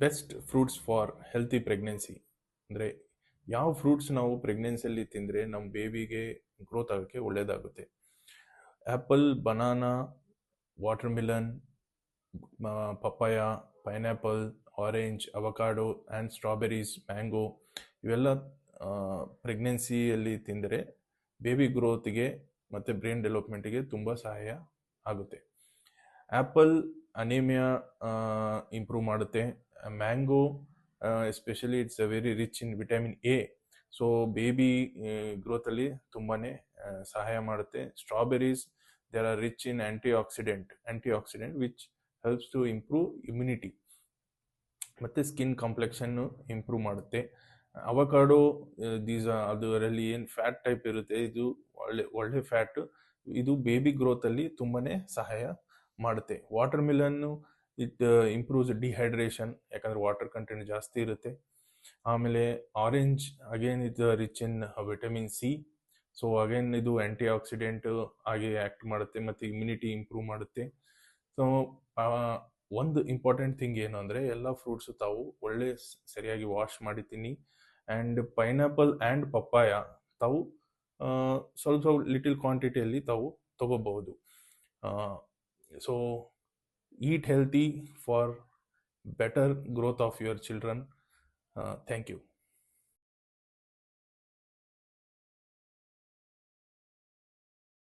Best fruits for healthy pregnancy ಅಂದರೆ ಯಾವ fruits ನಾವು ಪ್ರೆಗ್ನೆನ್ಸಿಯಲ್ಲಿ ತಿಂದರೆ ನಮ್ಮ ಬೇಬಿಗೆ ಗ್ರೋತ್ ಆಗೋಕ್ಕೆ ಒಳ್ಳೆಯದಾಗುತ್ತೆ. Apple, banana, water Milan, papaya, pineapple, orange, avocado and strawberries, mango ಇವೆಲ್ಲ ಪ್ರೆಗ್ನೆನ್ಸಿಯಲ್ಲಿ ತಿಂದರೆ ಬೇಬಿ ಗ್ರೋತ್ಗೆ ಮತ್ತು ಬ್ರೈನ್ ಡೆವಲಪ್ಮೆಂಟಿಗೆ ತುಂಬ ಸಹಾಯ ಆಗುತ್ತೆ. ಆ್ಯಪಲ್ ಅನೇಮಿಯಾ ಇಂಪ್ರೂವ್ ಮಾಡುತ್ತೆ. Mango especially it's very rich in vitamin A, so baby ಗ್ರೋತಲ್ಲಿ ತುಂಬಾ ಸಹಾಯ ಮಾಡುತ್ತೆ. Strawberries they are rich in antioxidant which helps to improve immunity ಮತ್ತು ಸ್ಕಿನ್ ಕಾಂಪ್ಲೆಕ್ಷನ್ನು ಇಂಪ್ರೂವ್ ಮಾಡುತ್ತೆ. ಅವಕಾಡೋ ಅದರಲ್ಲಿ ಏನು ಫ್ಯಾಟ್ ಟೈಪ್ ಇರುತ್ತೆ, ಇದು ಒಳ್ಳೆ ಫ್ಯಾಟ್, ಇದು ಬೇಬಿ ಗ್ರೋತಲ್ಲಿ ತುಂಬಾ ಸಹಾಯ ಮಾಡುತ್ತೆ. ವಾಟರ್ ಮಿಲನ್ನು ಇಟ್ ಇಂಪ್ರೂವ್ಸ್ ಡಿಹೈಡ್ರೇಷನ್, ಯಾಕಂದರೆ ವಾಟರ್ ಕಂಟೆಂಟ್ ಜಾಸ್ತಿ ಇರುತ್ತೆ. ಆಮೇಲೆ ಆರೆಂಜ್ ಅಗೇನ್ ಇದು rich in vitamin C, so again ಇದು ಆ್ಯಂಟಿ ಆಕ್ಸಿಡೆಂಟ್ ಆಗಿ ಆ್ಯಕ್ಟ್ ಮಾಡುತ್ತೆ ಮತ್ತು ಇಮ್ಯುನಿಟಿ ಇಂಪ್ರೂವ್ ಮಾಡುತ್ತೆ. ಸೊ ಒಂದು ಇಂಪಾರ್ಟೆಂಟ್ ಥಿಂಗ್ ಏನು ಅಂದರೆ ಎಲ್ಲ ಫ್ರೂಟ್ಸು ತಾವು ಒಳ್ಳೆ ಸರಿಯಾಗಿ ವಾಶ್ ಮಾಡಿ ತಿನ್ನಿ. ಆ್ಯಂಡ್ ಪೈನಾಪಲ್ ಆ್ಯಂಡ್ ಪಪ್ಪಾಯ ತಾವು ಸ್ವಲ್ಪ ಲಿಟಲ್ ಕ್ವಾಂಟಿಟಿಯಲ್ಲಿ ತಾವು ತಗೋಬಹುದು. So eat healthy for better growth of your children. Thank you.